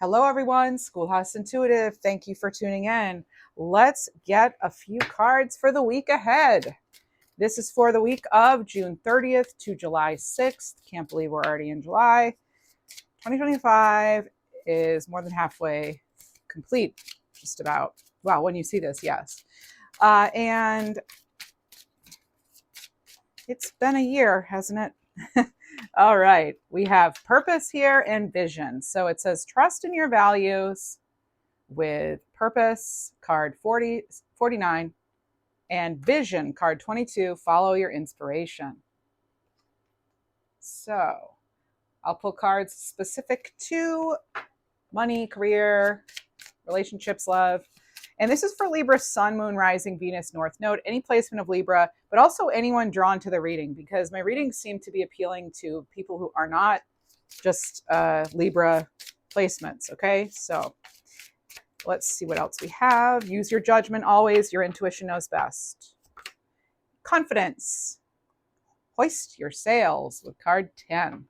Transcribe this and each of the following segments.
Hello, everyone. Schoolhouse Intuitive. Thank you for tuning in. Let's get a few cards for the week ahead. This is for the week of June 30th to July 6th. Can't believe we're already in July. 2025 is more than halfway complete, just about. Wow, when you see this, yes. And it's been a year, hasn't it? All right, we have purpose here and vision. So it says trust in your values with purpose, card 49, and vision, card 22, follow your inspiration. So I'll pull cards specific to money, career, relationships, love. And this is for Libra, Sun, Moon, Rising, Venus, North Node, any placement of Libra, but also anyone drawn to the reading, because my readings seem to be appealing to people who are not just Libra placements. Okay, so let's see what else we have. Use your judgment always. Your intuition knows best. Confidence. Hoist your sails with card 10.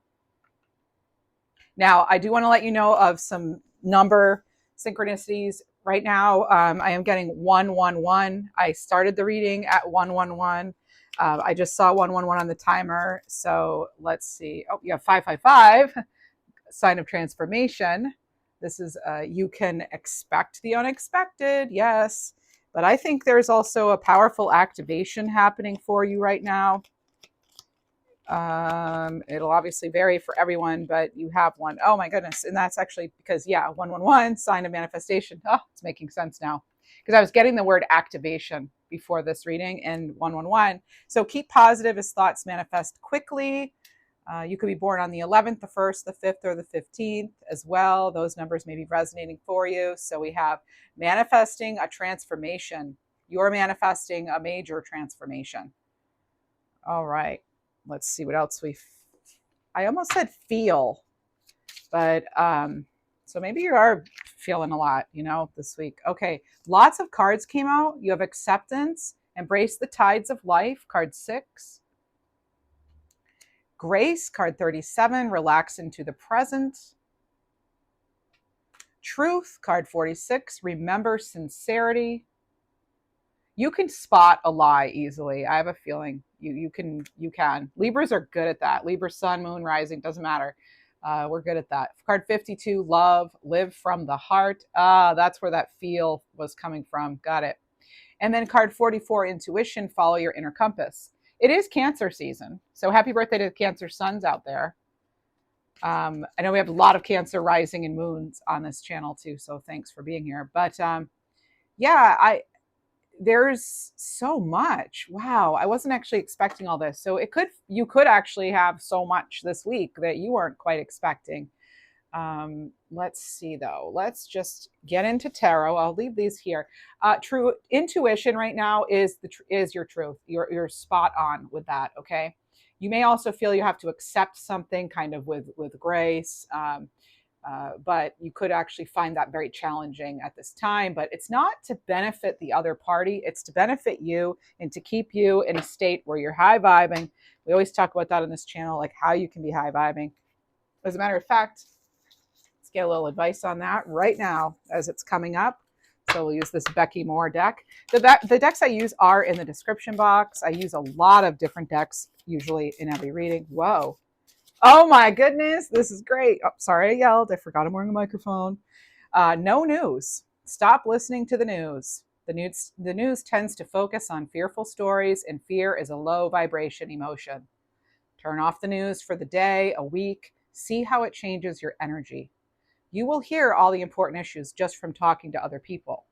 Now, I do want to let you know of some number synchronicities. Right now, I am getting 111. I started the reading at 111. I just saw 111 on the timer. So let's see. Oh, you have 555, sign of transformation. This is you can expect the unexpected, yes. But I think there's also a powerful activation happening for you right now. It'll obviously vary for everyone, but you have one. Oh my goodness. And that's actually because, 111, sign of manifestation. Oh, it's making sense now. Because I was getting the word activation before this reading and 111. So keep positive as thoughts manifest quickly. You could be born on the 11th, the 1st, the 5th, or the 15th as well. Those numbers may be resonating for you. So we have manifesting a transformation. You're manifesting a major transformation. All right. Let's see what else I almost said feel, but so maybe you are feeling a lot, this week. Okay, lots of cards came out. You have acceptance, embrace the tides of life, card 6. Grace, card 37, relax into the present. Truth, card 46, remember sincerity. You can spot a lie easily. I have a feeling you can. Libras are good at that. Libra, Sun, Moon, Rising, doesn't matter. We're good at that. Card 52, love, live from the heart. That's where that feel was coming from. Got it. And then card 44, intuition, follow your inner compass. It is Cancer season. So happy birthday to the Cancer suns out there. I know we have a lot of Cancer rising and moons on this channel too. So thanks for being here. But there's so much. Wow, I wasn't actually expecting all this. So you could actually have so much this week that you weren't quite expecting. Let's see though. Let's just get into tarot. I'll leave these here. True intuition right now is your truth. You're spot on with that. Okay. You may also feel you have to accept something kind of with grace. But you could actually find that very challenging at this time. But it's not to benefit the other party. It's to benefit you and to keep you in a state where you're high vibing. We always talk about that on this channel, like how you can be high vibing. As a matter of fact, let's get a little advice on that right now as it's coming up. So we'll use this Becky Moore deck. The decks I use are in the description box. I use a lot of different decks, usually in every reading. Whoa. Oh my goodness, this is great. Oh, sorry I yelled. I forgot I'm wearing a microphone. No news. Stop listening to the news. The news tends to focus on fearful stories, and fear is a low vibration emotion. Turn off the news for the day, a week. See how it changes your energy. You will hear all the important issues just from talking to other people.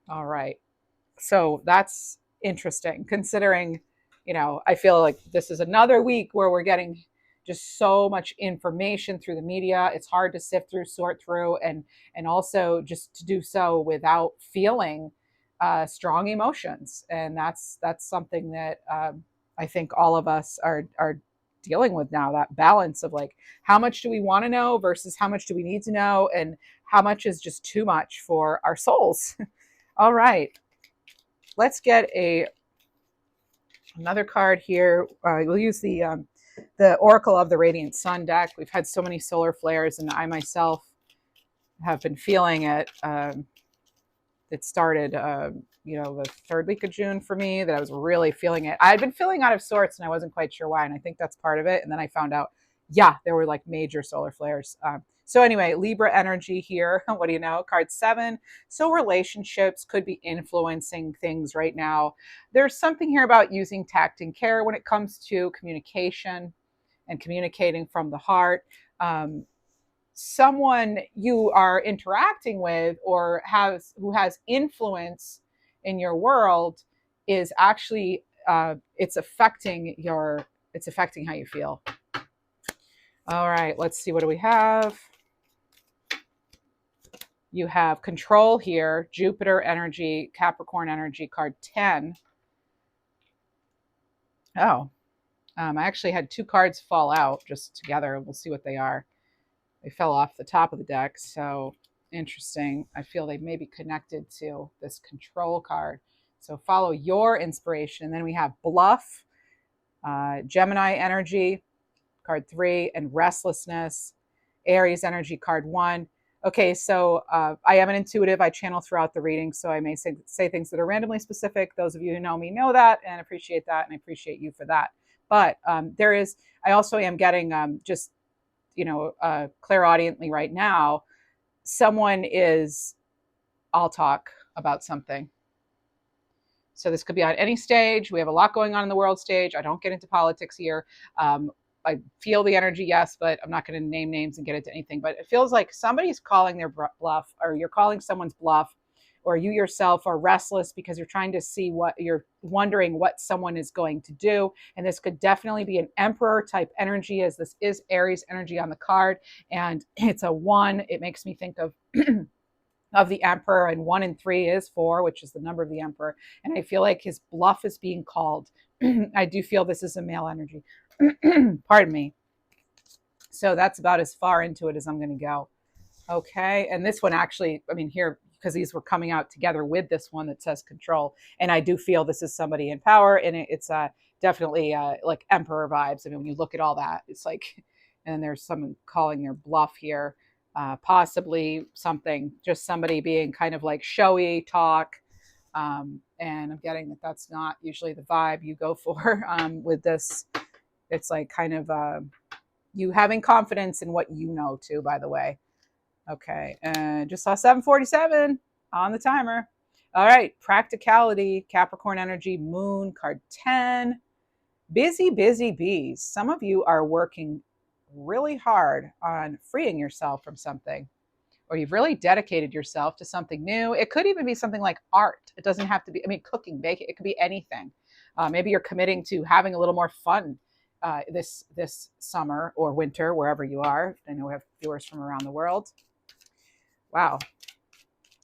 All right. So that's interesting, considering I feel like this is another week where we're getting just so much information through the media. It's hard to sift through, sort through, and also just to do so without feeling strong emotions. And that's something that I think all of us are dealing with now, that balance of like, how much do we want to know versus how much do we need to know, and how much is just too much for our souls. All right. Let's get another card here. We'll use the the Oracle of the Radiant Sun deck. We've had so many solar flares, and I myself have been feeling it. It started, the third week of June for me, that I was really feeling it. I'd been feeling out of sorts, and I wasn't quite sure why, and I think that's part of it. And then I found out, yeah, there were like major solar flares. So anyway, Libra energy here. What do you know? Card 7. So relationships could be influencing things right now. There's something here about using tact and care when it comes to communication and communicating from the heart. Someone you are interacting with or who has influence in your world is actually it's affecting how you feel. All right, let's see, what do we have? You have control here, Jupiter energy, Capricorn energy, card 10. Oh, I actually had 2 cards fall out just together. We'll see what they are. They fell off the top of the deck, so interesting. I feel they may be connected to this control card. So follow your inspiration. And then we have bluff, Gemini energy, card 3, and restlessness, Aries energy, card 1. Okay, so I am an intuitive. I channel throughout the reading, so I may say things that are randomly specific. Those of you who know me know that and appreciate that, and I appreciate you for that. But I also am getting just clairaudiently right now, I'll talk about something. So this could be on any stage. We have a lot going on in the world stage. I don't get into politics here. I feel the energy, yes, but I'm not going to name names and get into anything. But it feels like somebody's calling their bluff, or you're calling someone's bluff, or you yourself are restless because you're trying to see you're wondering what someone is going to do. And this could definitely be an emperor type energy, as this is Aries energy on the card. And it's a 1. It makes me think of of the emperor, and 1 and 3 is 4, which is the number of the emperor. And I feel like his bluff is being called. I do feel this is a male energy. Pardon me. So that's about as far into it as I'm going to go. Okay. And this one actually, here, because these were coming out together with this one that says control. And I do feel this is somebody in power, and it's definitely like emperor vibes. When you look at all that, it's like, and there's someone calling their bluff here. Possibly just somebody being kind of like showy talk. And I'm getting that that's not usually the vibe you go for with this. It's like kind of you having confidence in what you know too, by the way. Okay, just saw 7:47 on the timer. All right, practicality, Capricorn energy, moon, card 10. Busy, busy bees. Some of you are working really hard on freeing yourself from something, or you've really dedicated yourself to something new. It could even be something like art. It doesn't have to be, cooking, baking. It could be anything. Maybe you're committing to having a little more fun this summer or winter, wherever you are. I know we have viewers from around the world. Wow.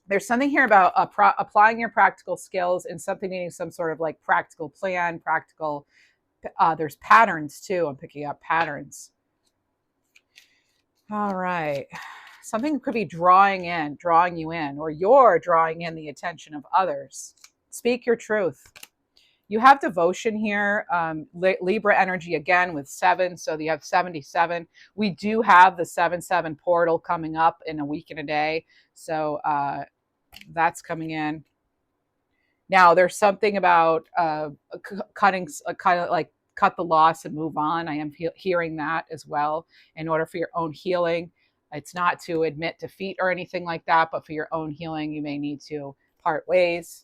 There's something here about applying your practical skills in something needing some sort of like practical plan, there's patterns too. I'm picking up patterns. All right. Something could be drawing you in, or you're drawing in the attention of others. Speak your truth. You have devotion here, Libra energy again with 7, so you have 77. We do have the 7/7 portal coming up in a week and a day, so that's coming in. Now, there's something about cutting, kind of like cut the loss and move on. I am hearing that as well, in order for your own healing. It's not to admit defeat or anything like that, but for your own healing, you may need to part ways.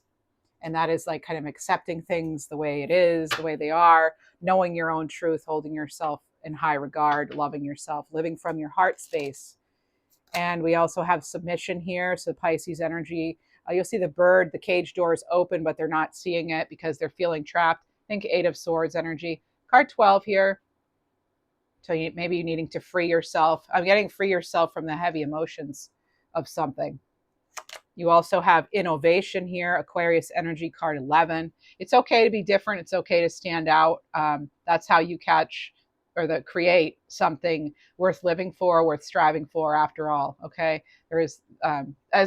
And that is like kind of accepting things the way it is, the way they are, knowing your own truth, holding yourself in high regard, loving yourself, living from your heart space. And we also have submission here. So Pisces energy, you'll see the bird, the cage door is open, but they're not seeing it because they're feeling trapped. Think 8 of Swords energy. Card 12 here. So maybe you're needing to free yourself. I'm getting free yourself from the heavy emotions of something. You also have innovation here, Aquarius energy, card 11. It's okay to be different. It's okay to stand out. That's how you create something worth living for, worth striving for after all. Okay.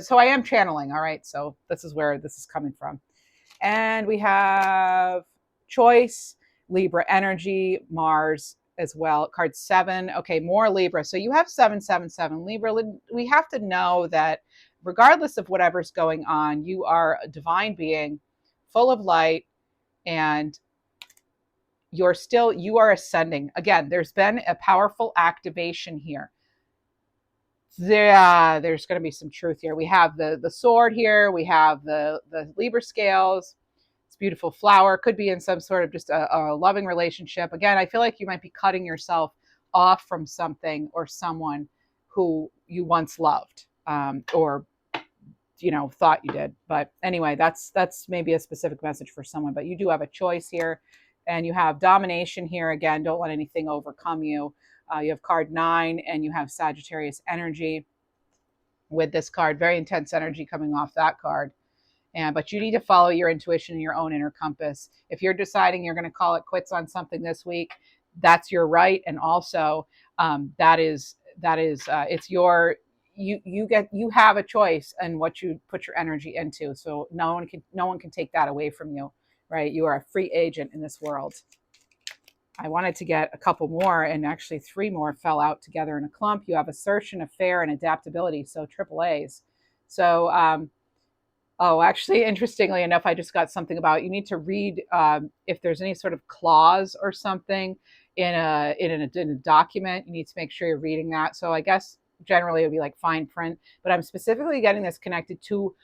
So I am channeling. All right. So this is where this is coming from. And we have choice, Libra energy, Mars, as well. Card 7. Okay, more Libra. So you have 777 Libra. We have to know that regardless of whatever's going on, you are a divine being full of light, and you are ascending. Again, there's been a powerful activation here. There's going to be some truth here. We have the sword here. We have the Libra scales. It's a beautiful flower. Could be in some sort of just a loving relationship. Again, I feel like you might be cutting yourself off from something or someone who you once loved, or thought you did. But anyway, that's maybe a specific message for someone. But you do have a choice here, and you have domination here. Again, don't let anything overcome you. You have card 9, and you have Sagittarius energy with this card. Very intense energy coming off that card. But you need to follow your intuition and your own inner compass. If you're deciding you're going to call it quits on something this week, that's your right. And also, it's your you have a choice in what you put your energy into. So no one can take that away from you, right? You are a free agent in this world. I wanted to get a couple more, and actually 3 more fell out together in a clump. You have assertion, affair, and adaptability. So triple A's. So, actually, interestingly enough, I just got something about you need to read if there's any sort of clause or something in a document. You need to make sure you're reading that. So I guess generally it would be like fine print, but I'm specifically getting this connected to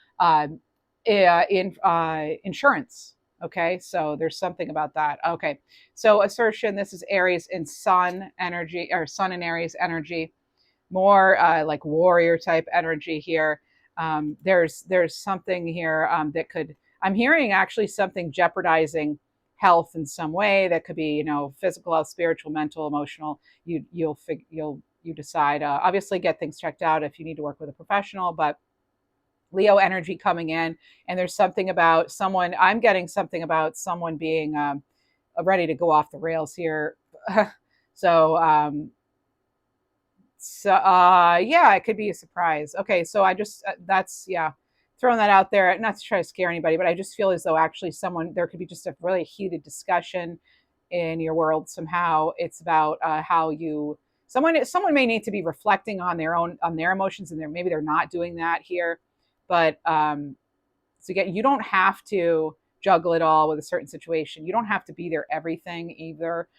insurance. Okay, so there's something about that. Okay, so assertion. This is Aries in Sun energy, or Sun and Aries energy, more like warrior type energy here. There's something here that could. I'm hearing actually something jeopardizing health in some way. That could be physical health, spiritual, mental, emotional. You decide. Obviously, get things checked out if you need to work with a professional, but Leo energy coming in, and there's something about someone. I'm getting something about someone being ready to go off the rails here. So yeah, it could be a surprise. Okay, so I just that's throwing that out there, not to try to scare anybody, but I just feel as though actually there could be just a really heated discussion in your world somehow. It's about how you someone may need to be reflecting on their emotions, and maybe they're not doing that here. But so again, you don't have to juggle it all with a certain situation. You don't have to be there everything either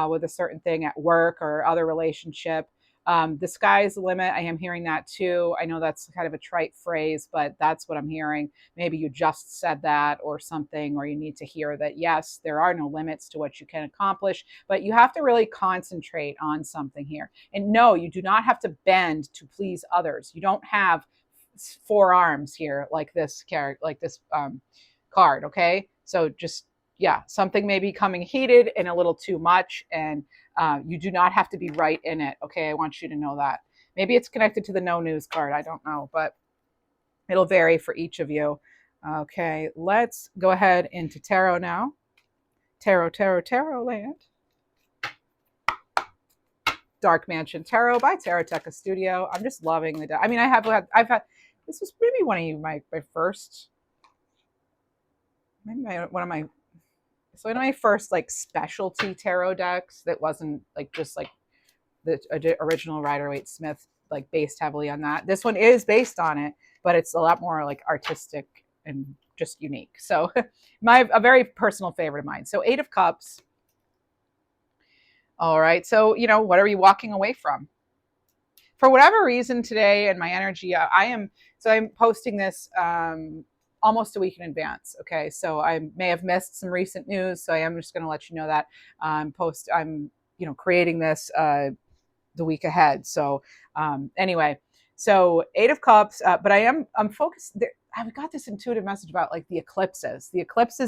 with a certain thing at work or other relationship. The sky's the limit. I am hearing that too. I know that's kind of a trite phrase, but that's what I'm hearing. Maybe you just said that or something, or you need to hear that, yes, there are no limits to what you can accomplish, but you have to really concentrate on something here. And no, you do not have to bend to please others. You don't have 4 arms here like this card. Okay, so just something may be coming heated and a little too much, and you do not have to be right in it. Okay, I want you to know that. Maybe it's connected to the no news card. I don't know, but it'll vary for each of you. Okay, let's go ahead into tarot now. Tarot land. Dark Mansion Tarot by Taroteca Studio. I'm just loving the. I mean, I've had. This was maybe one of my first. Maybe one of my first like specialty tarot decks that wasn't like just like the original Rider-Waite-Smith, like based heavily on that. This one is based on it, but it's a lot more like artistic and just unique. So a very personal favorite of mine. So 8 of Cups. All right. So, what are you walking away from? For whatever reason today in my energy, I'm posting this almost a week in advance. Okay. So I may have missed some recent news. So I am just going to let you know that I'm creating this the week ahead. So anyway, so 8 of Cups, but I'm focused there. I've got this intuitive message about like the eclipses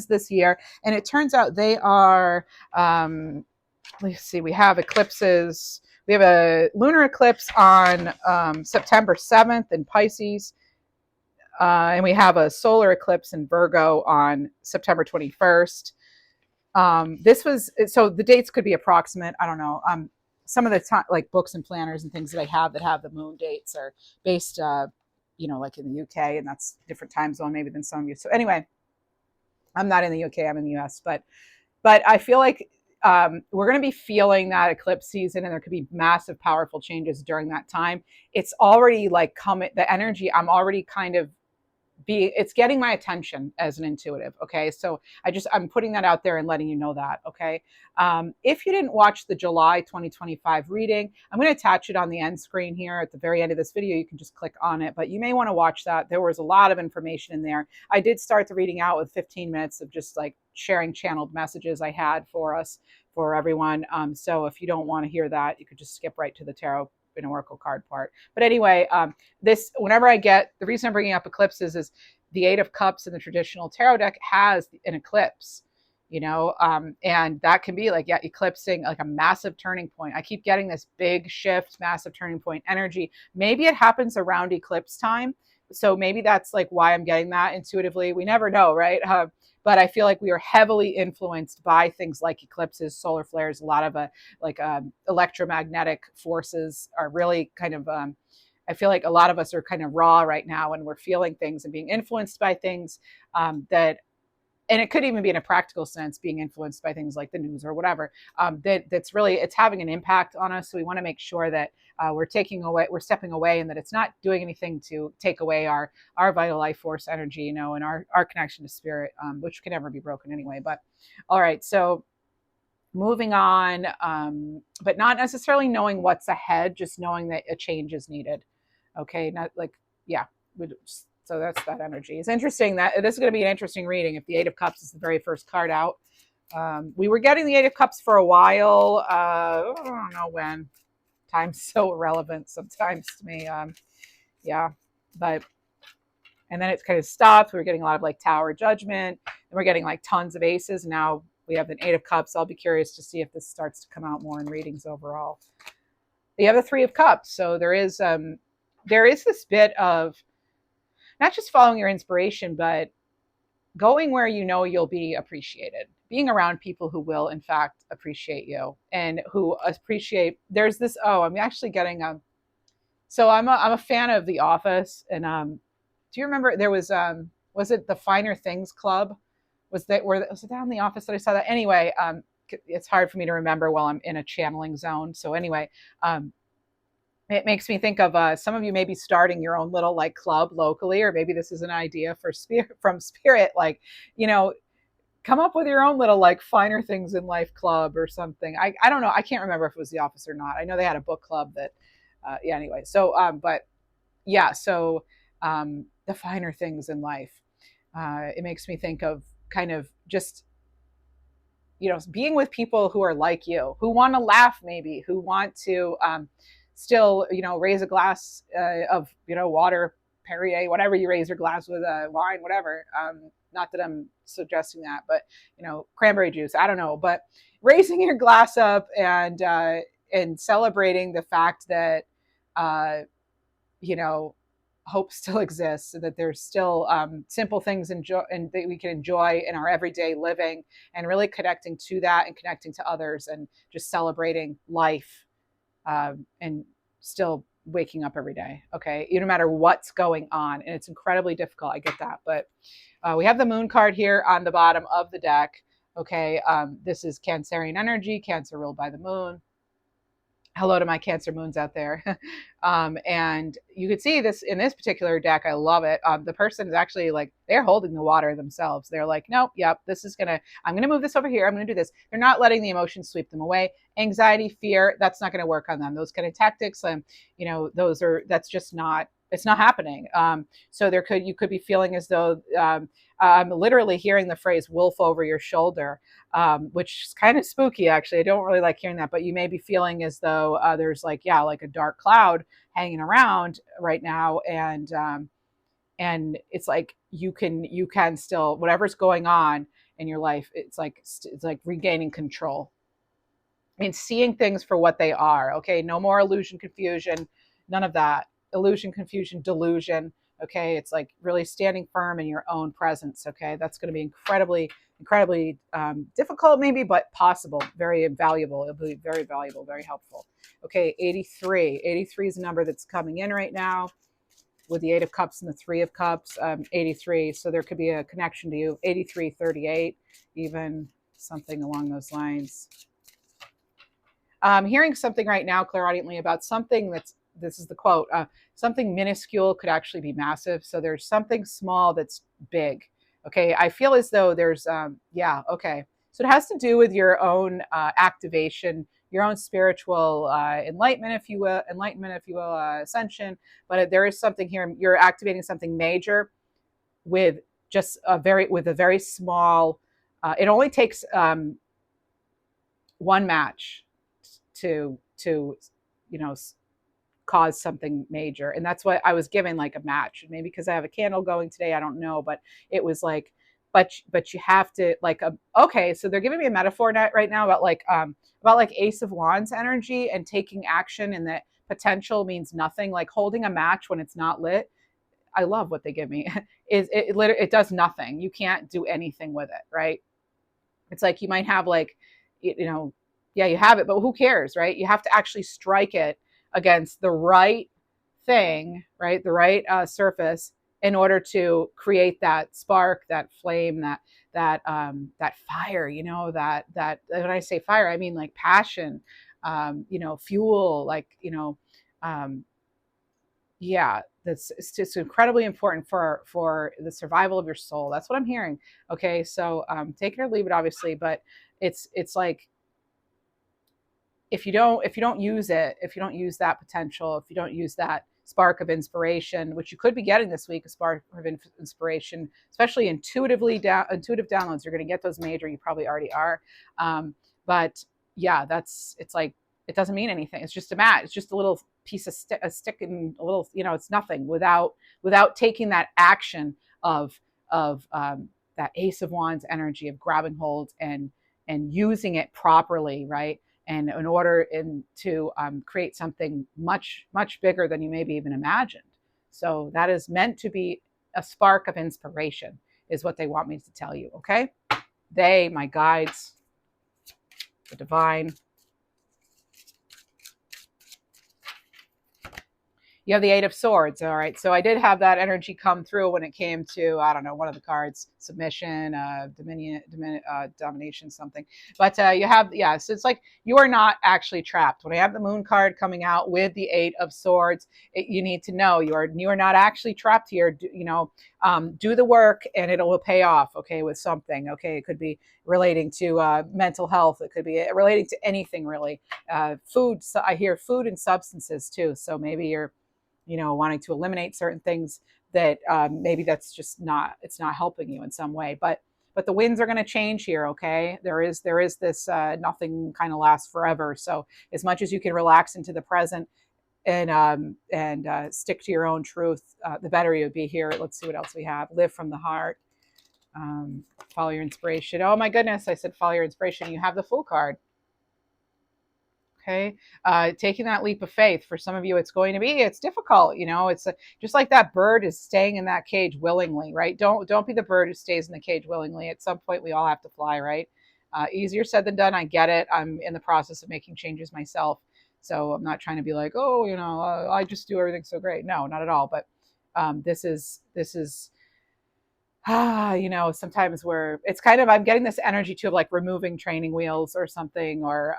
this year. And it turns out they are, let's see, we have eclipses. We have a lunar eclipse on September 7th in Pisces. And we have a solar eclipse in Virgo on September 21st. So the dates could be approximate. I don't know. Some of the like books and planners and things that I have that have the moon dates are based, like in the UK, and that's a different time zone maybe than some of you. So anyway, I'm not in the UK, I'm in the US, but I feel like we're going to be feeling that eclipse season, and there could be massive, powerful changes during that time. It's already like coming, the energy, I'm already kind of it's getting my attention as an intuitive. Okay. So I'm putting that out there and letting you know that. Okay. If you didn't watch the July 2025 reading, I'm going to attach it on the end screen here at the very end of this video. You can just click on it, but you may want to watch that. There was a lot of information in there. I did start the reading out with 15 minutes of just like sharing channeled messages I had for us, for everyone. So if you don't want to hear that, you could just skip right to the tarot an oracle card part. But anyway, whenever I get, the reason I'm bringing up eclipses is the Eight of Cups in the traditional tarot deck has an eclipse, and that can be like, yeah, eclipsing, like a massive turning point. I keep getting this big shift, massive turning point energy. Maybe it happens around eclipse time. So maybe that's like why I'm getting that intuitively. We never know, right? But I feel like we are heavily influenced by things like eclipses, solar flares. A lot of electromagnetic forces are really kind of, I feel like a lot of us are kind of raw right now, and we're feeling things and being influenced by things and it could even be in a practical sense, being influenced by things like the news or whatever, that's really, it's having an impact on us. So we want to make sure that we're stepping away, and that it's not doing anything to take away our vital life force energy, and our connection to spirit, which can never be broken anyway. But all right, so moving on, but not necessarily knowing what's ahead, just knowing that a change is needed. Okay, not like, yeah, so that's that energy. It's interesting that this is going to be an interesting reading if the Eight of Cups is the very first card out. We were getting the Eight of Cups for a while. I don't know when. Time's so irrelevant sometimes to me. Yeah, but and then it's kind of stopped. We were getting a lot of like Tower Judgment, and we're getting like tons of aces. Now we have an Eight of Cups. I'll be curious to see if this starts to come out more in readings overall. You have the Three of Cups, so there is this bit of not just following your inspiration, but going where you know you'll be appreciated, being around people who will in fact appreciate you, and who appreciate, there's this, I'm actually getting so I'm a fan of The Office, and do you remember there was it the Finer Things Club? Was it down in The Office that I saw that? Anyway, it's hard for me to remember while I'm in a channeling zone. So anyway, it makes me think of some of you may be starting your own little like club locally, or maybe this is an idea for from spirit, like, come up with your own little like Finer Things in Life club or something. I don't know. I can't remember if it was The Office or not. I know they had a book club that, yeah, anyway. So, but yeah, so the finer things in life. It makes me think of kind of just, being with people who are like you, who want to laugh, maybe, who want to still, raise a glass of, water, Perrier, whatever you raise your glass with, wine, whatever. Not that I'm suggesting that, but, cranberry juice, I don't know, but raising your glass up and celebrating the fact that, hope still exists, so that there's still simple things and that we can enjoy in our everyday living, and really connecting to that and connecting to others, and just celebrating life, and still waking up every day. Okay. No matter what's going on. And it's incredibly difficult. I get that. But we have the Moon card here on the bottom of the deck. Okay. This is Cancerian energy, Cancer ruled by the moon. Hello to my Cancer moons out there. And you could see this in this particular deck. I love it. The person is actually like, they're holding the water themselves. They're like, nope, yep, I'm going to move this over here. I'm going to do this. They're not letting the emotions sweep them away. Anxiety, fear, that's not going to work on them. Those kind of tactics, that's just not, it's not happening. So you could be feeling as though, I'm literally hearing the phrase wolf over your shoulder, which is kind of spooky, actually. I don't really like hearing that, but you may be feeling as though there's like a dark cloud hanging around right now. And it's like, you can still, whatever's going on in your life, it's like regaining control and seeing things for what they are. Okay. No more illusion, confusion, none of that. Illusion, confusion, delusion. Okay. It's like really standing firm in your own presence. Okay. That's going to be incredibly difficult maybe, but possible, very valuable. It'll be very valuable, very helpful. Okay. 83 is a number that's coming in right now with the Eight of Cups and the Three of Cups. 83. So there could be a connection to you. 83, 38, even something along those lines. I'm hearing something right now clairaudiently about something that's, this is the quote, something minuscule could actually be massive. So there's something small that's big. Okay. I feel as though there's, yeah. Okay. So it has to do with your own activation, your own spiritual enlightenment, if you will, ascension. But there is something here. You're activating something major with just with a very small, it only takes one match to cause something major. And that's what I was given, like a match. Maybe because I have a candle going today, I don't know, but it was like, but you have to like okay, so they're giving me a metaphor right now about like Ace of Wands energy and taking action, and that potential means nothing, like holding a match when it's not lit. I love what they give me. It does nothing. You can't do anything with it, right? It's like you might have like, yeah, you have it, but who cares, right? You have to actually strike it against the right thing, right? The right surface in order to create that spark, that flame, that fire, that when I say fire, I mean like passion, fuel, like, um, yeah, that's, it's just incredibly important for the survival of your soul. That's what I'm hearing. Okay, so take it or leave it, obviously, but it's like, if you don't use it, if you don't use that potential, if you don't use that spark of inspiration, which you could be getting this week, a spark of inspiration, especially intuitive downloads, you're going to get those major. You probably already are, but yeah, it's like, it doesn't mean anything. It's just a mat. It's just a little piece of a stick and a little, it's nothing without taking that action of that Ace of Wands energy of grabbing hold and using it properly, right? And in order to create something much, much bigger than you maybe even imagined. So that is meant to be a spark of inspiration, is what they want me to tell you, okay? They, my guides, the divine. You have the Eight of Swords. All right. So I did have that energy come through when it came to, I don't know, one of the cards, submission, domination, something. But you have, yeah, so it's like you are not actually trapped. When I have the Moon card coming out with the Eight of Swords, you need to know you are not actually trapped here. Do the work and it will pay off, okay, with something. Okay. It could be relating to mental health. It could be relating to anything, really. Food. So I hear food and substances too. So maybe you're, wanting to eliminate certain things that maybe that's just it's not helping you in some way. But the winds are going to change here. Okay, there is this nothing kind of lasts forever. So as much as you can relax into the present and stick to your own truth, the better you would be here. Let's see what else we have. Live from the heart. Follow your inspiration. Oh my goodness, I said follow your inspiration. You have the Fool card. Okay, taking that leap of faith. For some of you, it's difficult. It's just like that bird is staying in that cage willingly, right? Don't be the bird who stays in the cage willingly. At some point, we all have to fly, right? Easier said than done. I get it. I'm in the process of making changes myself, so I'm not trying to be like, oh, I just do everything so great. No, not at all. But this is sometimes it's kind of, I'm getting this energy too of like removing training wheels or something, or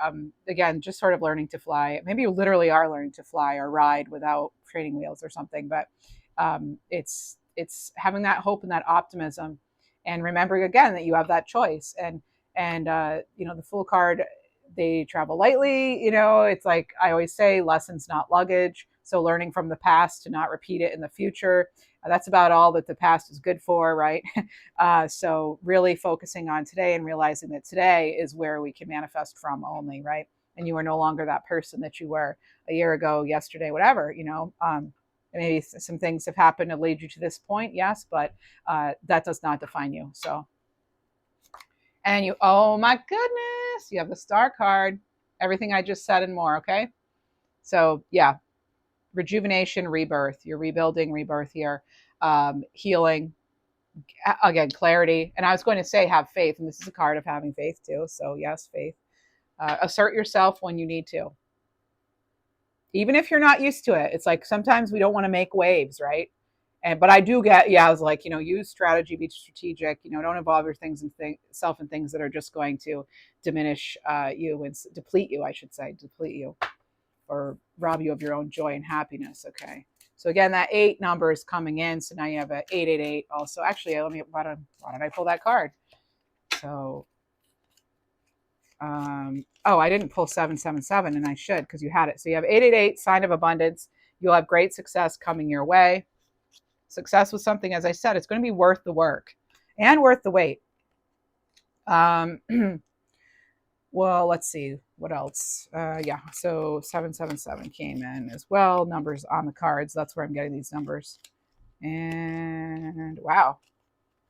again, just sort of learning to fly. Maybe you literally are learning to fly or ride without training wheels or something, but it's having that hope and that optimism, and remembering again that you have that choice. And the Fool card, they travel lightly. It's like I always say, lessons, not luggage. So learning from the past to not repeat it in the future. That's about all that the past is good for, right? So really focusing on today and realizing that today is where we can manifest from only, right? And you are no longer that person that you were a year ago, yesterday, whatever, maybe some things have happened to lead you to this point, yes, but that does not define you. So, and oh my goodness, you have the Star card, everything I just said and more, okay? So yeah, rejuvenation, rebirth. You're rebuilding, rebirth here, healing, again, clarity. And I was going to say have faith, and this is a card of having faith too. So yes, faith. Assert yourself when you need to, even if you're not used to it. It's like sometimes we don't want to make waves, right? But I do get, yeah, I was like, use strategy, be strategic, don't involve your things and self in things that are just going to diminish you and deplete you, I should say, deplete you or rob you of your own joy and happiness. Okay. So again, that 8 number is coming in. So now you have a 888 also. Actually, why don't I pull that card? So, oh, I didn't pull 777 and I should, because you had it. So you have 888, sign of abundance. You'll have great success coming your way. Success with something, as I said, it's going to be worth the work and worth the wait. Well, let's see what else. Yeah, so 777 came in as well. Numbers on the cards. That's where I'm getting these numbers. And wow.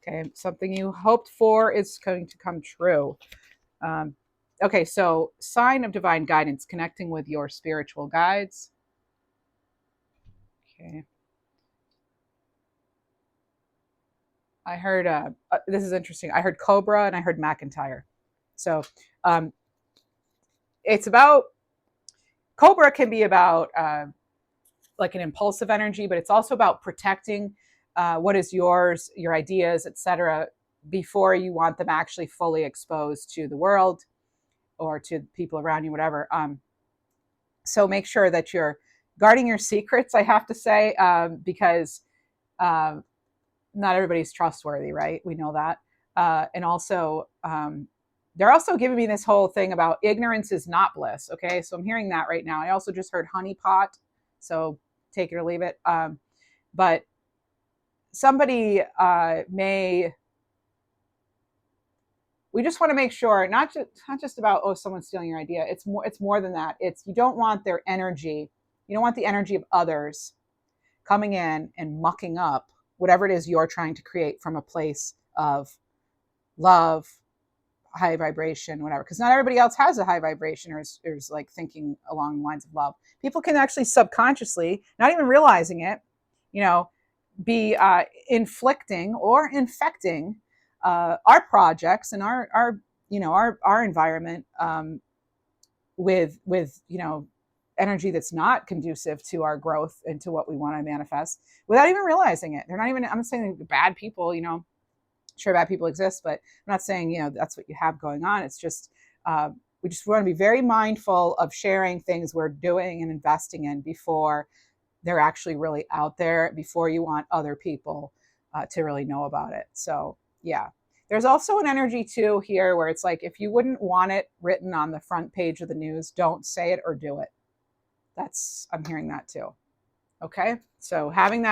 Okay, something you hoped for is going to come true. Okay, so sign of divine guidance, connecting with your spiritual guides. Okay. I heard, this is interesting. I heard Cobra and I heard McIntyre. So it's about, Cobra can be about like an impulsive energy, but it's also about protecting what is yours, your ideas, etc., before you want them actually fully exposed to the world or to people around you, whatever. So make sure that you're guarding your secrets, I have to say, because not everybody's trustworthy, right? We know that. And also, they're also giving me this whole thing about ignorance is not bliss. Okay, so I'm hearing that right now. I also just heard honeypot, so take it or leave it. But somebody may, we just want to make sure, not just about, oh, someone's stealing your idea. It's more than that. It's, you don't want their energy. You don't want the energy of others coming in and mucking up whatever it is you're trying to create from a place of love, high vibration, whatever. Because not everybody else has a high vibration or is like thinking along the lines of love. People can actually subconsciously, not even realizing it, be inflicting or infecting our projects and our environment with energy that's not conducive to our growth and to what we want to manifest without even realizing it. They're not even, I'm not saying bad people, sure, bad people exist, but I'm not saying, that's what you have going on. It's just, we just want to be very mindful of sharing things we're doing and investing in before they're actually really out there, before you want other people to really know about it. So yeah, there's also an energy too here where it's like, if you wouldn't want it written on the front page of the news, don't say it or do it. I'm hearing that too. Okay. So having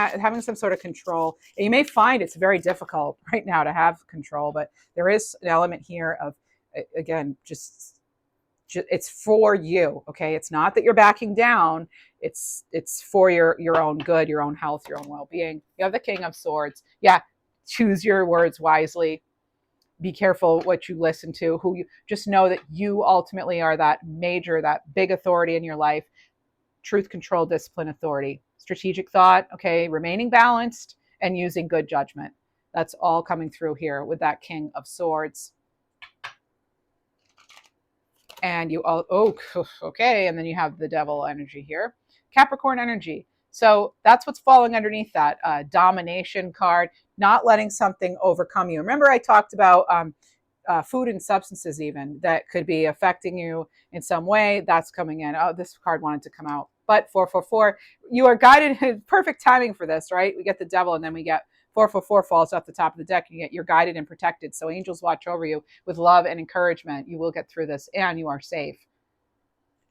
some sort of control, and you may find it's very difficult right now to have control, but there is an element here of, again, just it's for you. Okay. It's not that you're backing down. It's for your own good, your own health, your own well-being. You have the King of Swords. Yeah. Choose your words wisely. Be careful what you listen to, who you, just know that you ultimately are that big authority in your life. Truth, control, discipline, authority, strategic thought, okay, remaining balanced and using good judgment. That's all coming through here with that King of Swords. And you all, okay, and then you have the Devil energy here, Capricorn energy. So that's what's falling underneath that domination card, not letting something overcome you. Remember I talked about food and substances even that could be affecting you in some way. That's coming in. Oh, this card wanted to come out. But 444, you are guided. Perfect timing for this, right? We get the Devil and then we get 444 falls off the top of the deck. You're guided and protected. So angels watch over you with love and encouragement. You will get through this and you are safe.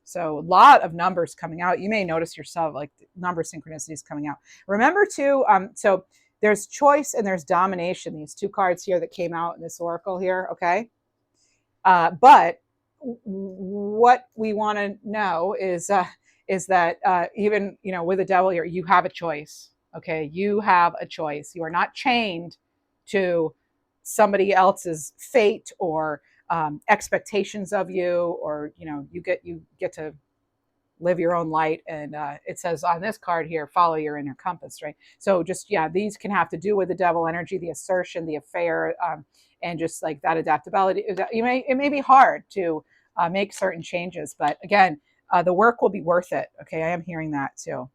So a lot of numbers coming out. You may notice yourself like number synchronicities coming out. Remember too, so there's choice and there's domination. These two cards here that came out in this oracle here, okay? But what we want to know is that even, with the Devil here, you have a choice, okay? You have a choice. You are not chained to somebody else's fate or expectations of you, or, you get to live your own light. And it says on this card here, follow your inner compass, right? So just, these can have to do with the Devil energy, the assertion, the affair, and just like that adaptability. It may be hard to make certain changes, but again, the work will be worth it. Okay. I am hearing that too.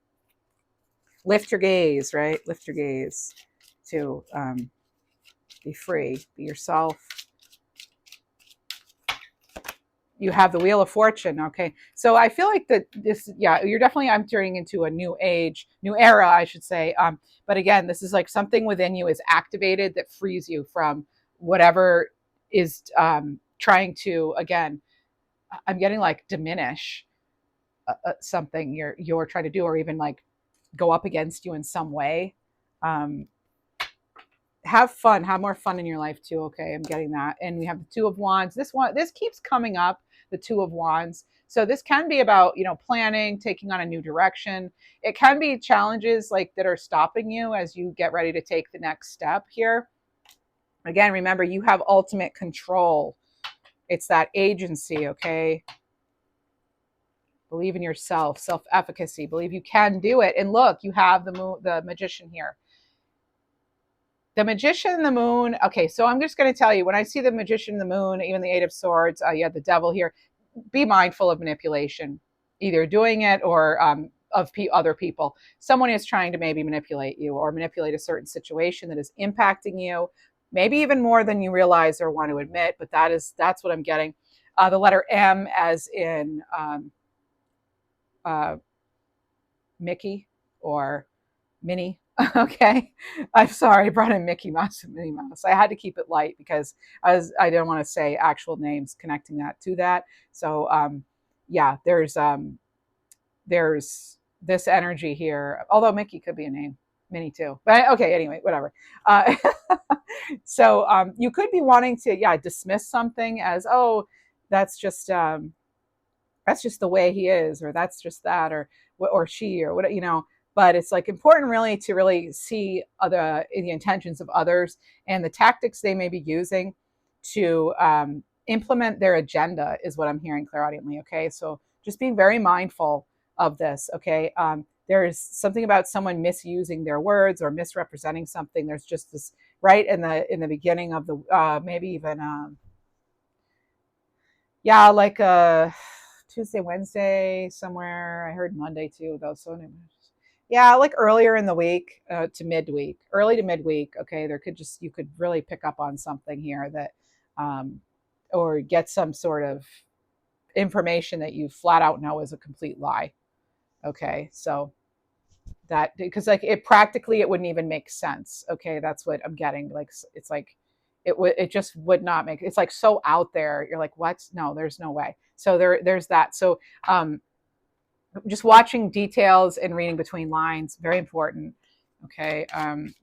Lift your gaze, right? Lift your gaze to be free, be yourself. You have the Wheel of Fortune. Okay. So I feel like that this, yeah, you're definitely entering into a new age, new era, I should say. But again, this is like something within you is activated that frees you from whatever is trying to, again, I'm getting like diminish something you're trying to do, or even like go up against you in some way. Um, have fun, have more fun in your life too. Okay, I'm getting that. And we have the Two of Wands. This keeps coming up, the Two of Wands. So this can be about, planning, taking on a new direction. It can be challenges like that are stopping you as you get ready to take the next step here. Again, remember, you have ultimate control. It's that agency. Okay, believe in yourself, self-efficacy, believe you can do it. And look, you have the Magician here. The Magician and the Moon. Okay, so I'm just going to tell you, when I see the Magician and the Moon, even the Eight of Swords, you have the Devil here. Be mindful of manipulation, either doing it or of other people. Someone is trying to maybe manipulate you or manipulate a certain situation that is impacting you, maybe even more than you realize or want to admit. But that's what I'm getting. The letter M, as in uh, Mickey or Minnie. Okay, I'm sorry, I brought in Mickey Mouse and Minnie Mouse. I had to keep it light because I didn't want to say actual names connecting that to that. So yeah, there's this energy here. Although Mickey could be a name, Minnie too. But okay, anyway, whatever. Uh, so you could be wanting to, yeah, dismiss something as, oh, that's just that's just the way he is, or that's just that, or she, or what, but it's like important really to really see the intentions of others and the tactics they may be using to implement their agenda is what I'm hearing clairaudiently. Okay, so just being very mindful of this. Okay, there's something about someone misusing their words or misrepresenting something. There's just this right in the beginning of the maybe even yeah, like Tuesday, Wednesday, somewhere. I heard Monday too, though. So yeah, like earlier in the week to midweek, early to midweek. Okay, you could really pick up on something here that, um, or get some sort of information that you flat out know is a complete lie. Okay, so that, because like it wouldn't even make sense. Okay, that's what I'm getting. Like it's like it just would not make, it's like so out there. You're like, what? No, there's no way. So there's that. So just watching details and reading between lines, very important. Okay,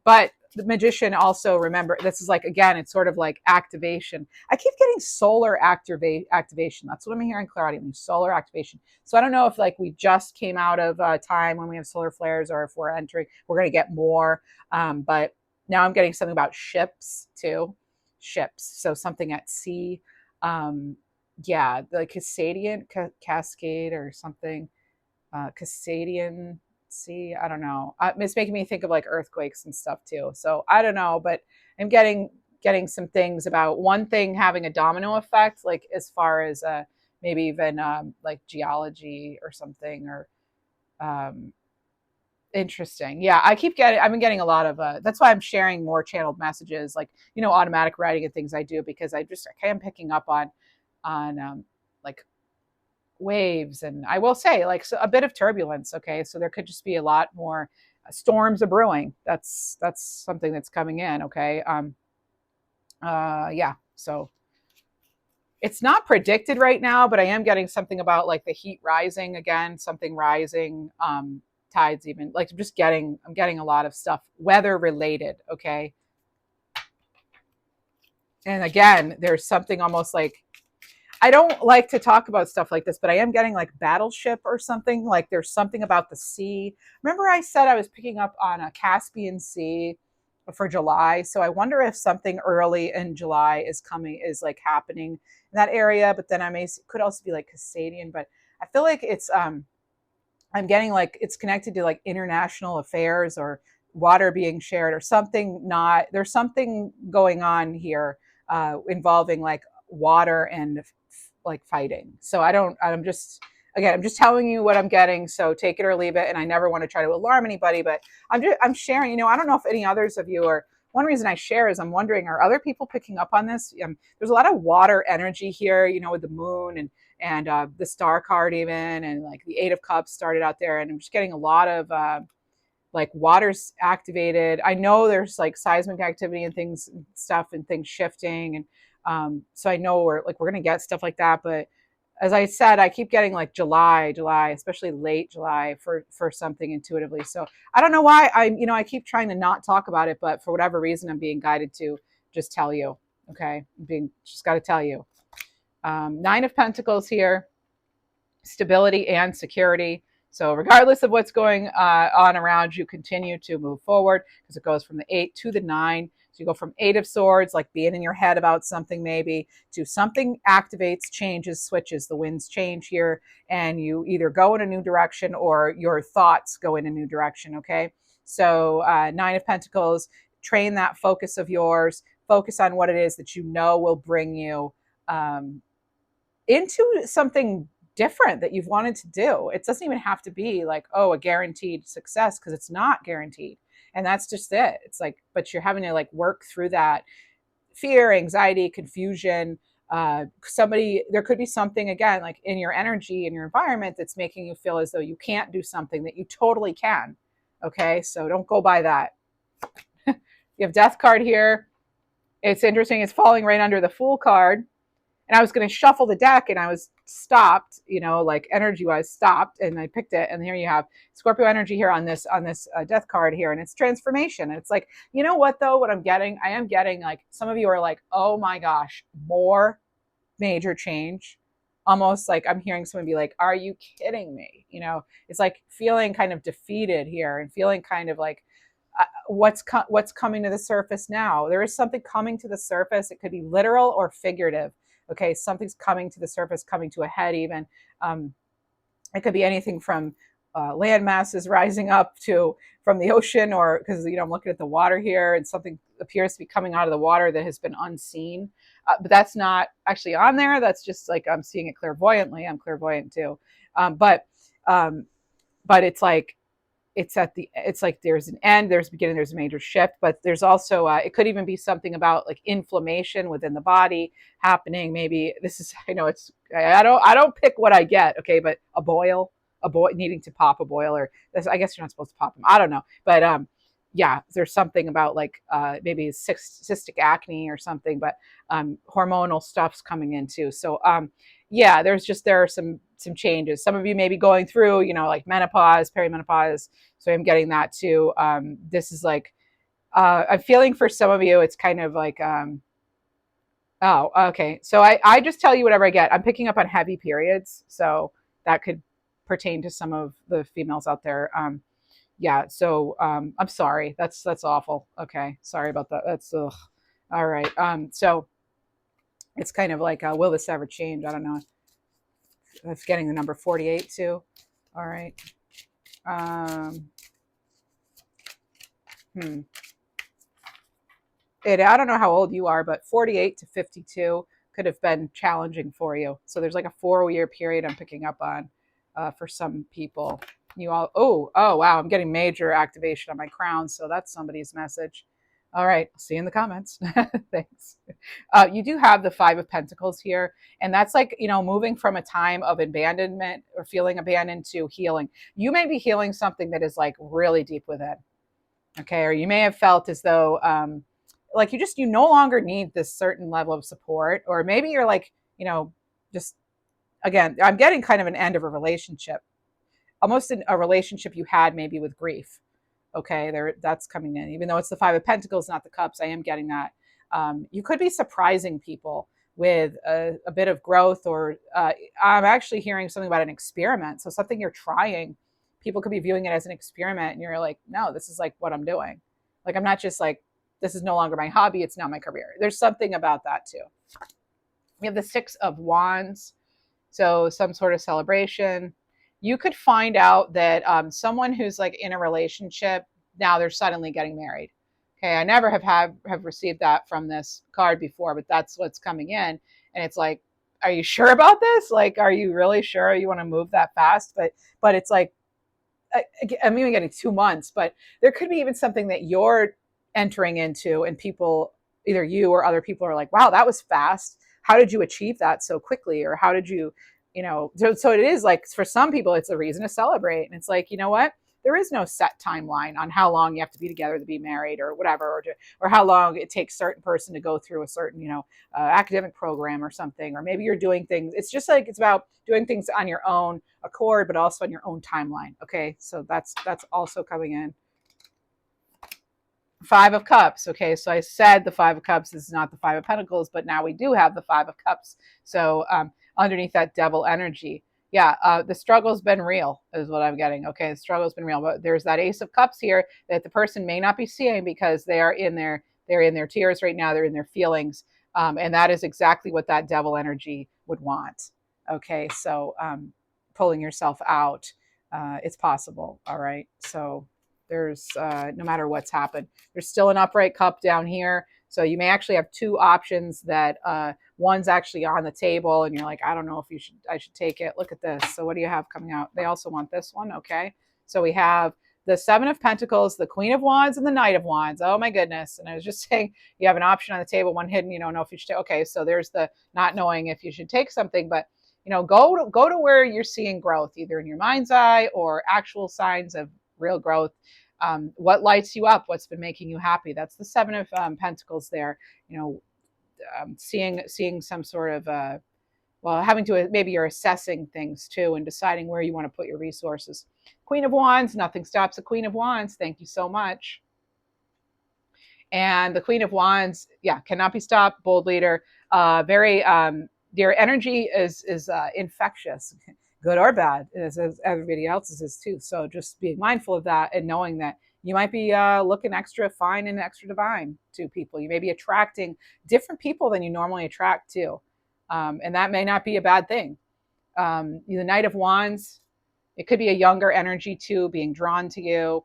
but the Magician also, remember, this is like, again, it's sort of like activation. I keep getting solar activation. That's what I'm hearing clairaudiently, solar activation. So I don't know if like we just came out of a time when we have solar flares, or if we're going to get more. But now I'm getting something about ships too, ships. So something at sea. Yeah, the Cascade or something. Cascadian Sea. I don't know. It's making me think of like earthquakes and stuff too. So I don't know, but I'm getting some things about one thing having a domino effect, like as far as maybe even like geology or something, or um, interesting. Yeah, I've been getting a lot of that's why I'm sharing more channeled messages, like automatic writing and things I do, because I am picking up on like waves, and I will say like, so a bit of turbulence. Okay, so there could just be a lot more storms are brewing. That's something that's coming in. Okay, yeah, so it's not predicted right now, but I am getting something about like the heat rising again, something rising, tides, even like I'm getting a lot of stuff weather related. Okay, and again, there's something almost like, I don't like to talk about stuff like this, but I am getting like battleship or something. Like there's something about the sea. Remember, I said I was picking up on a Caspian Sea for July. So I wonder if something early in July is like happening in that area. But then could also be like Cascadian. But I feel like I'm getting like it's connected to like international affairs or water being shared or something. Not There's something going on here involving like water and like fighting. So I'm just, again, I'm just telling you what I'm getting, so take it or leave it. And I never want to try to alarm anybody, but I'm sharing. I don't know if any others of you are. One reason I share is I'm wondering, are other people picking up on this? There's a lot of water energy here, with the moon and the star card even, and like the Eight of Cups started out there, and I'm just getting a lot of like water's activated. I know there's like seismic activity and things and stuff and things shifting, and so I know we're gonna get stuff like that, but as I said, I keep getting like July, especially late July for something intuitively. So I don't know why I keep trying to not talk about it, but for whatever reason, I'm being guided to just tell you. Okay, just got to tell you. Nine of Pentacles here, stability and security. So regardless of what's going on around you, continue to move forward because it goes from the 8 to the 9. So you go from 8 of Swords, like being in your head about something maybe, to something activates, changes, switches. The winds change here, and you either go in a new direction or your thoughts go in a new direction, okay? So 9 of Pentacles, train that focus of yours. Focus on what it is that you know will bring you into something different that you've wanted to do. It doesn't even have to be like, oh, a guaranteed success, because it's not guaranteed. And that's just it. It's like, but you're having to like work through that fear, anxiety, confusion. There could be something again, like in your energy, in your environment, that's making you feel as though you can't do something that you totally can. Okay. So don't go by that. You have Death card here. It's interesting. It's falling right under the Fool card. And I was going to shuffle the deck, and I was stopped, like energy wise stopped, and I picked it. And here you have Scorpio energy here on this Death card here, and it's transformation. And it's like, you know what though, what I am getting like, some of you are like, oh my gosh, more major change. Almost like I'm hearing someone be like, are you kidding me? It's like feeling kind of defeated here, and feeling kind of like, what's coming to the surface now. There is something coming to the surface. It could be literal or figurative. Okay, something's coming to the surface, coming to a head even. It could be anything from land masses rising up to from the ocean, or because I'm looking at the water here, and something appears to be coming out of the water that has been unseen. But that's not actually on there. That's just like I'm seeing it clairvoyantly. I'm clairvoyant too. But it's like it's like there's an end, there's a beginning, there's a major shift, but there's also it could even be something about like inflammation within the body happening. Maybe this is, I don't pick what I get, okay, but a boil needing to pop a boil, or this, I guess you're not supposed to pop them, I don't know, but yeah, there's something about like maybe cystic acne or something, but hormonal stuff's coming in too. So yeah, there are some changes. Some of you may be going through, like menopause, perimenopause. So I'm getting that too. This is like, I'm feeling for some of you, it's kind of like, oh, okay. So I just tell you whatever I get. I'm picking up on heavy periods. So that could pertain to some of the females out there. Yeah. So I'm sorry. That's awful. Okay. Sorry about that. That's, ugh. All right. So it's kind of like, will this ever change? I don't know. That's getting the number 48 too. All right. I don't know how old you are, but 48 to 52 could have been challenging for you. So there's like a 4-year period I'm picking up on for some people. You all, oh wow, I'm getting major activation on my crown. So that's somebody's message. All right, I'll see you in the comments. Thanks. You do have the 5 of Pentacles here, and that's like, moving from a time of abandonment or feeling abandoned to healing. You may be healing something that is like really deep within, okay? Or you may have felt as though like you no longer need this certain level of support, or maybe you're like, just, again, I'm getting kind of an end of a relationship, almost a relationship you had maybe with grief. Okay, that's coming in. Even though it's the 5 of Pentacles, not the Cups, I am getting that. You could be surprising people with a bit of growth, or I'm actually hearing something about an experiment. So something you're trying, people could be viewing it as an experiment, and you're like, no, this is like what I'm doing. Like, I'm not just like, this is no longer my hobby, it's now my career. There's something about that too. We have the 6 of Wands. So some sort of celebration. You could find out that someone who's like in a relationship, now they're suddenly getting married. Okay, I never have received that from this card before, but that's what's coming in. And it's like, are you sure about this? Like, are you really sure you want to move that fast? But it's like, I'm even getting 2 months, but there could be even something that you're entering into, and people, either you or other people, are like, wow, that was fast. How did you achieve that so quickly? Or how did you, so it is like, for some people, it's a reason to celebrate. And it's like, you know what? There is no set timeline on how long you have to be together to be married or whatever, or how long it takes a certain person to go through a certain, academic program or something. Or maybe you're doing things. It's just like, it's about doing things on your own accord, but also on your own timeline. Okay, so that's also coming in. Five of Cups. Okay, so I said the Five of Cups is not the Five of Pentacles, but now we do have the Five of Cups. So underneath that devil energy, yeah, the struggle's been real, is what I'm getting. Okay, the struggle's been real, but there's that Ace of Cups here that the person may not be seeing because they're in their tears right now. They're in their feelings, and that is exactly what that devil energy would want. Okay, so pulling yourself out, it's possible. All right, so there's no matter what's happened, there's still an upright cup down here. So you may actually have two options that one's actually on the table and you're like, I don't know if I should take it. Look at this. So what do you have coming out? They also want this one. Okay. So we have the Seven of Pentacles, the Queen of Wands, and the Knight of Wands. Oh my goodness. And I was just saying, you have an option on the table, one hidden, you don't know if you should take. Okay. So there's the not knowing if you should take something, but go to where you're seeing growth, either in your mind's eye or actual signs of real growth. What lights you up? What's been making you happy? That's the Seven of Pentacles there. Seeing some sort of having to, maybe you're assessing things too and deciding where you want to put your resources. Queen of Wands, nothing stops a Queen of Wands. Thank you so much. And the Queen of Wands, yeah, cannot be stopped. Bold leader, very. Their energy is infectious, good or bad, as everybody else's is too. So just being mindful of that and knowing that you might be looking extra fine and extra divine to people. You may be attracting different people than you normally attract to, and that may not be a bad thing. The Knight of Wands, it could be a younger energy too, being drawn to you.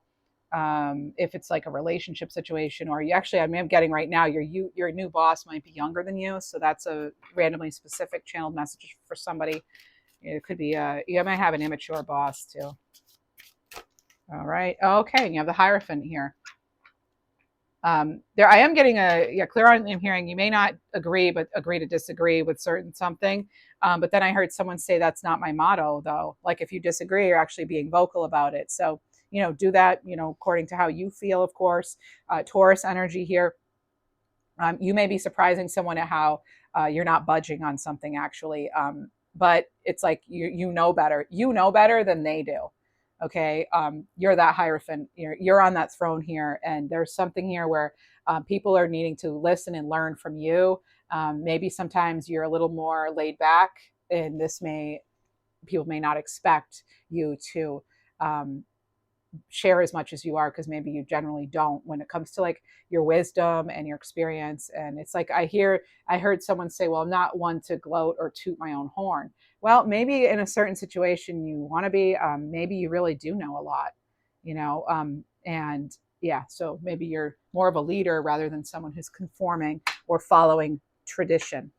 If it's like a relationship situation, or you actually, I'm getting right now, your new boss might be younger than you. So that's a randomly specific channeled message for somebody. It could be, you might have an immature boss too. All right. Okay. And you have the Hierophant here. There, I am getting clear on, I'm hearing you may not agree, but agree to disagree with certain something. But then I heard someone say that's not my motto though. Like if you disagree, you're actually being vocal about it. So, do that, according to how you feel, of course. Taurus energy here. You may be surprising someone at how you're not budging on something actually. But it's like, you know better. You know better than they do. Okay. You're that Hierophant. You're on that throne here. And there's something here where people are needing to listen and learn from you. Maybe sometimes you're a little more laid back, and people may not expect you to share as much as you are, because maybe you generally don't when it comes to like your wisdom and your experience. And it's like, I heard someone say, well, I'm not one to gloat or toot my own horn. Well, maybe in a certain situation you want to be, maybe you really do know a lot, and yeah, so maybe you're more of a leader rather than someone who's conforming or following tradition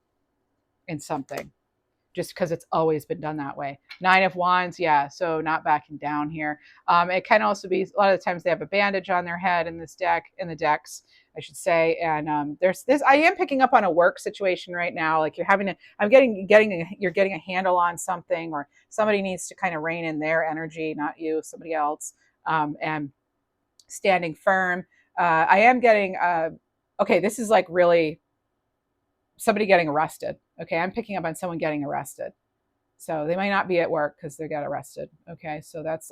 in something, just because it's always been done that way. Nine of Wands, yeah, so not backing down here. It can also be, a lot of the times they have a bandage on their head in the decks, I should say. And there's this, I am picking up on a work situation right now. Like you're having you're getting a handle on something, or somebody needs to kind of rein in their energy, not you, somebody else, and standing firm. I am getting, okay, this is like really somebody getting arrested. Okay, I'm picking up on someone getting arrested. So they might not be at work because they got arrested. Okay, so that's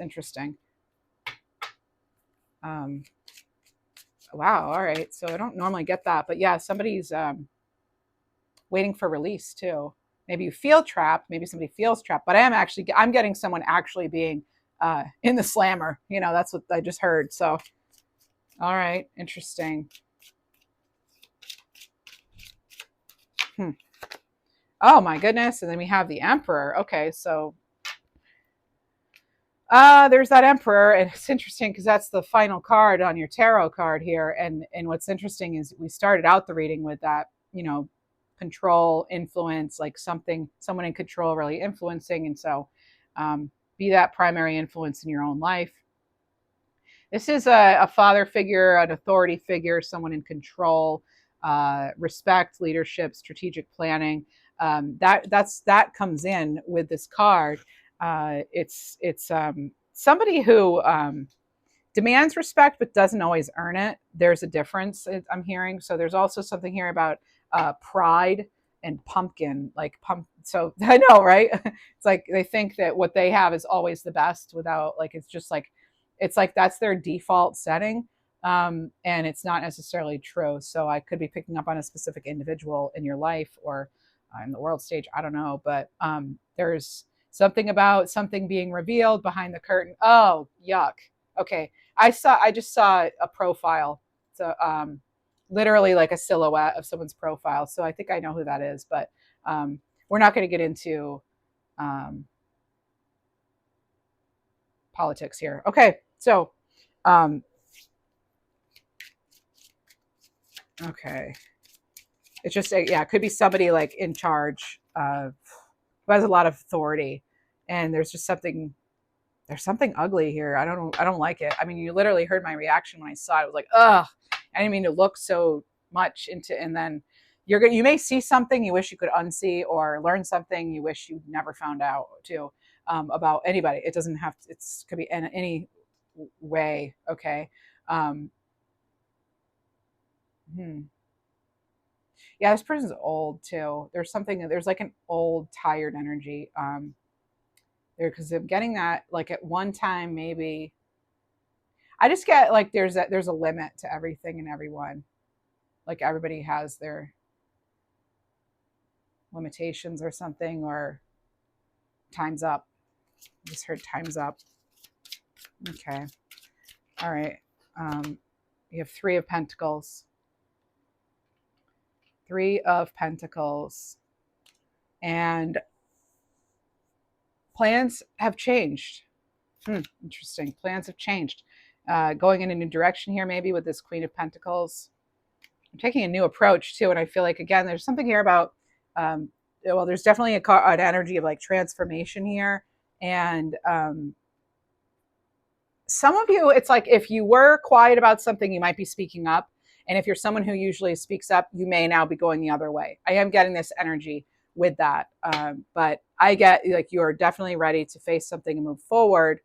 interesting. Wow, all right. So I don't normally get that, but yeah, somebody's waiting for release too. Maybe you feel trapped, maybe somebody feels trapped, but I'm getting someone actually being in the slammer. That's what I just heard. So, all right, interesting. Oh my goodness. And then we have the Emperor. Okay, so there's that Emperor, and it's interesting because that's the final card on your tarot card here. And what's interesting is we started out the reading with that, control, influence, like someone in control really influencing. And so be that primary influence in your own life. This is a father figure, an authority figure, someone in control, respect, leadership, strategic planning. That comes in with this card. It's somebody who demands respect but doesn't always earn it. There's a difference I'm hearing. So there's also something here about pride and pumpkin, like pump. So I know, right? It's like they think that what they have is always the best without, like, it's like that's their default setting. And it's not necessarily true. So I could be picking up on a specific individual in your life or in the world stage. I don't know. But there's something about something being revealed behind the curtain. Oh, yuck. Okay. I just saw a profile. So literally like a silhouette of someone's profile. So I think I know who that is, but we're not going to get into politics here. Okay. So, okay. It's just, yeah, it could be somebody like in charge of, who has a lot of authority. And there's just something, there's something ugly here. I don't like it. I mean, you literally heard my reaction when I saw it. I was like, ugh. I didn't mean to look so much into, and then you may see something you wish you could unsee, or learn something you wish you never found out too, about anybody. It doesn't have to, could be in any way. Okay. Yeah, this person's old too. There's like an old, tired energy there, because I'm getting that like at one time maybe. I just get like there's a limit to everything and everyone. Like everybody has their limitations or something, or time's up. I just heard time's up. Okay. All right. You have Three of Pentacles. Three of Pentacles. And plans have changed. Interesting. Plans have changed. Going in a new direction here, maybe with this Queen of Pentacles. I'm taking a new approach too, and I feel like, again, there's something here about well, there's definitely an energy of like transformation here, and some of you, it's like if you were quiet about something, you might be speaking up, and if you're someone who usually speaks up, you may now be going the other way. I am getting this energy with that, but I get like you are definitely ready to face something and move forward.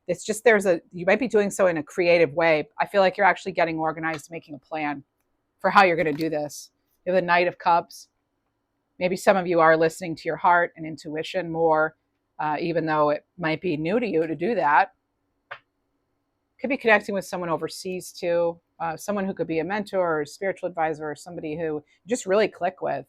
It's just you might be doing so in a creative way. I feel like you're actually getting organized, making a plan for how you're going to do this. You have the Knight of Cups. Maybe some of you are listening to your heart and intuition more, even though it might be new to you to do that. Could be connecting with someone overseas too, someone who could be a mentor or a spiritual advisor, or somebody who you just really click with.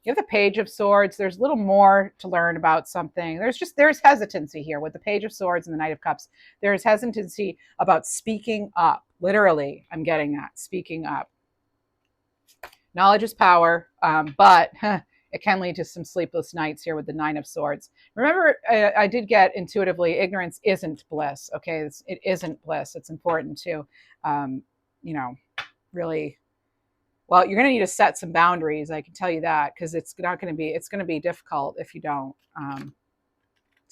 You have the Page of Swords. There's a little more to learn about something. There's hesitancy here with the Page of Swords and the Knight of Cups. There's hesitancy about speaking up. Literally, I'm getting that, speaking up. Knowledge is power, but it can lead to some sleepless nights here with the Nine of Swords. Remember, I did get intuitively, ignorance isn't bliss. Okay, it isn't bliss. It's important to, really. Well, you're going to need to set some boundaries. I can tell you that, because it's going to be difficult if you don't. So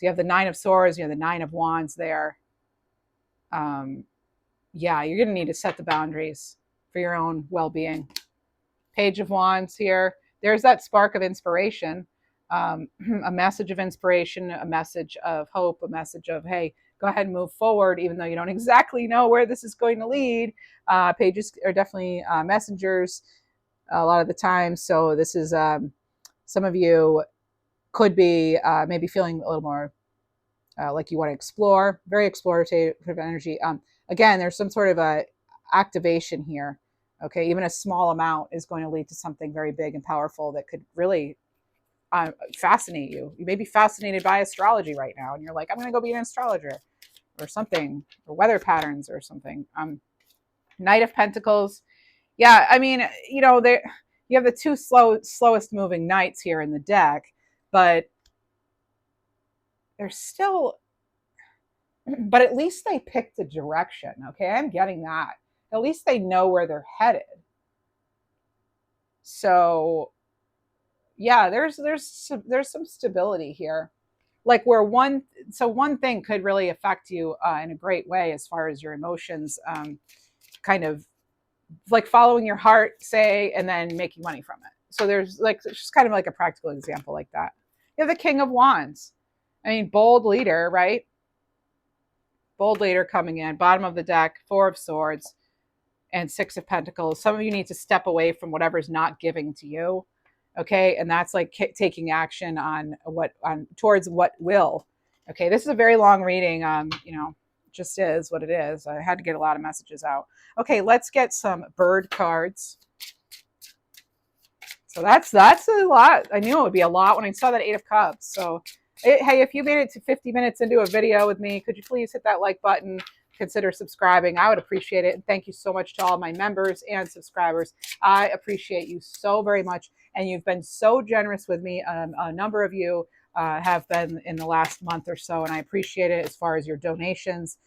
you have the Nine of Swords, you have the Nine of Wands there. Yeah, you're going to need to set the boundaries for your own well-being. Page of Wands here. There's that spark of inspiration, a message of inspiration, a message of hope, a message of, hey, go ahead and move forward, even though you don't exactly know where this is going to lead. Pages are definitely messengers a lot of the time. So this is, some of you could be maybe feeling a little more like you want to explore, very explorative energy. Again, there's some sort of a activation here. Okay, even a small amount is going to lead to something very big and powerful that could really fascinate you. You may be fascinated by astrology right now, and you're like, I'm going to go be an astrologer or something, or weather patterns or something. Knight of Pentacles. Yeah, I mean, you have the two slowest moving knights here in the deck, but they're still, but at least they picked a direction. Okay, I'm getting that. At least they know where they're headed. So yeah, there's some stability here. Like where one thing could really affect you in a great way as far as your emotions, kind of like following your heart, say, and then making money from it. So there's like, it's just kind of like a practical example like that. You have the King of Wands. I mean, bold leader, right? Bold leader coming in, bottom of the deck, Four of Swords, and Six of Pentacles. Some of you need to step away from whatever's not giving to you. Okay. And that's like taking action on towards what will. Okay. This is a very long reading. Just is what it is. I had to get a lot of messages out. Okay. Let's get some bird cards. So that's a lot. I knew it would be a lot when I saw that Eight of Cups. So, hey, if you made it to 50 minutes into a video with me, could you please hit that like button? Consider subscribing. I would appreciate it. And thank you so much to all my members and subscribers. I appreciate you so very much. And you've been so generous with me. A number of you have been in the last month or so, and I appreciate it as far as your donations.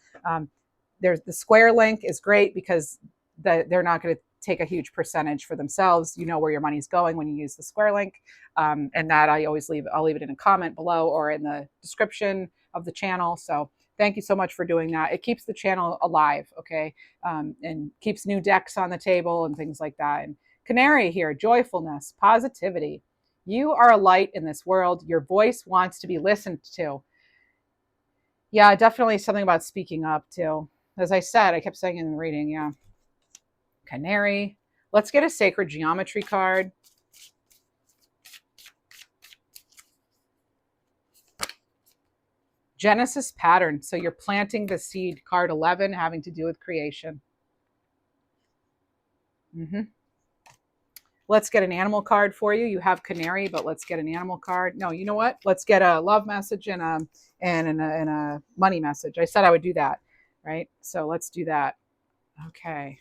There's the Square link is great because they're not going to take a huge percentage for themselves. You know where your money's going when you use the Square link. And that I'll leave it in a comment below or in the description of the channel. So thank you so much for doing that. It keeps the channel alive, okay? And keeps new decks on the table and things like that. And Canary here, joyfulness, positivity. You are a light in this world. Your voice wants to be listened to. Yeah, definitely something about speaking up too. As I said, I kept saying in the reading, yeah. Canary. Let's get a sacred geometry card. Genesis pattern. So you're planting the seed. Card 11 having to do with creation. Let's get an animal card for you. You have Canary, but let's get an animal card. No, you know what? Let's get a love message and a money message. I said I would do that, right? So let's do that. Okay.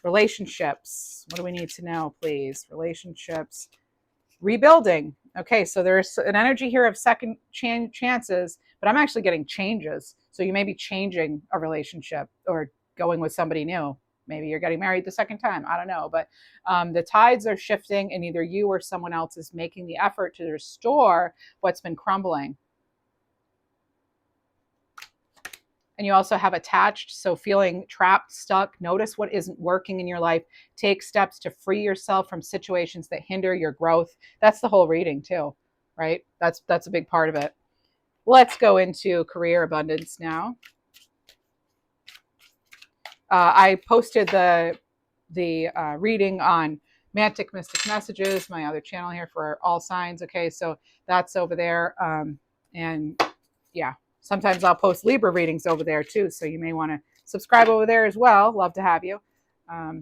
Relationships. What do we need to know, please? Relationships. Rebuilding. Okay, so there's an energy here of second chances, but I'm actually getting changes. So you may be changing a relationship or going with somebody new. Maybe you're getting married the second time. I don't know. But the tides are shifting, and either you or someone else is making the effort to restore what's been crumbling. And you also have attached, so feeling trapped, stuck. Notice what isn't working in your life. Take steps to free yourself from situations that hinder your growth. That's the whole reading too, right? That's a big part of it. Let's go into career abundance now. I posted the reading on Mantic Mystic Messages, my other channel here for all signs. Okay, so that's over there. And yeah. Sometimes I'll post Libra readings over there too, so you may want to subscribe over there as well. Love to have you. I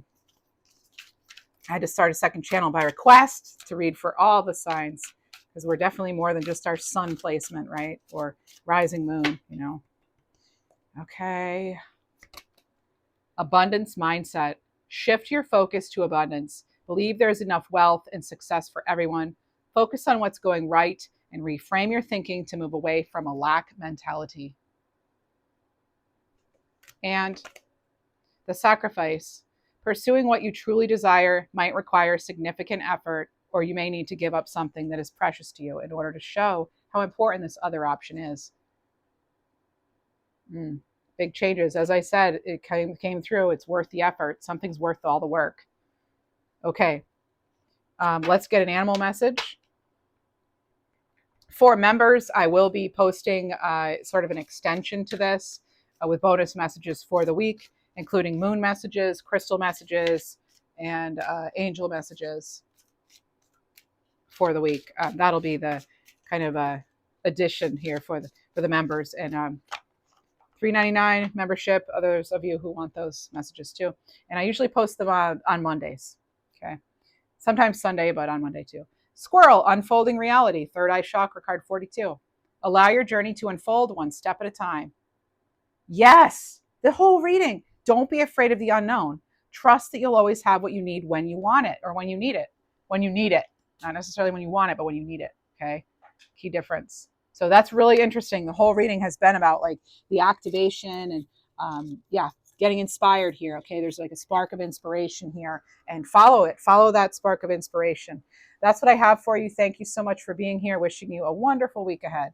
had to start a second channel by request to read for all the signs, because we're definitely more than just our sun placement, right? Or rising moon, you know. Okay. Abundance mindset. Shift your focus to abundance. Believe there's enough wealth and success for everyone. Focus on what's going right and reframe your thinking to move away from a lack mentality. And the sacrifice. Pursuing what you truly desire might require significant effort, or you may need to give up something that is precious to you in order to show how important this other option is. Big changes. As I said, it came through. It's worth the effort. Something's worth all the work. Okay. Let's get an animal message. For members, I will be posting sort of an extension to this with bonus messages for the week, including moon messages, crystal messages, and angel messages for the week. That'll be the kind of addition here for the members. And $3.99 membership. Others of you who want those messages too. And I usually post them on Mondays. Okay, sometimes Sunday, but on Monday too. Squirrel, unfolding reality, third eye chakra, card 42. Allow your journey to unfold one step at a time. Yes, the whole reading. Don't be afraid of the unknown. Trust that you'll always have what you need when you want it, or when you need it. When you need it. Not necessarily when you want it, but when you need it. Okay, key difference. So that's really interesting. The whole reading has been about like the activation and getting inspired here. Okay, there's like a spark of inspiration here, and follow it. Follow that spark of inspiration. That's what I have for you. Thank you so much for being here. Wishing you a wonderful week ahead.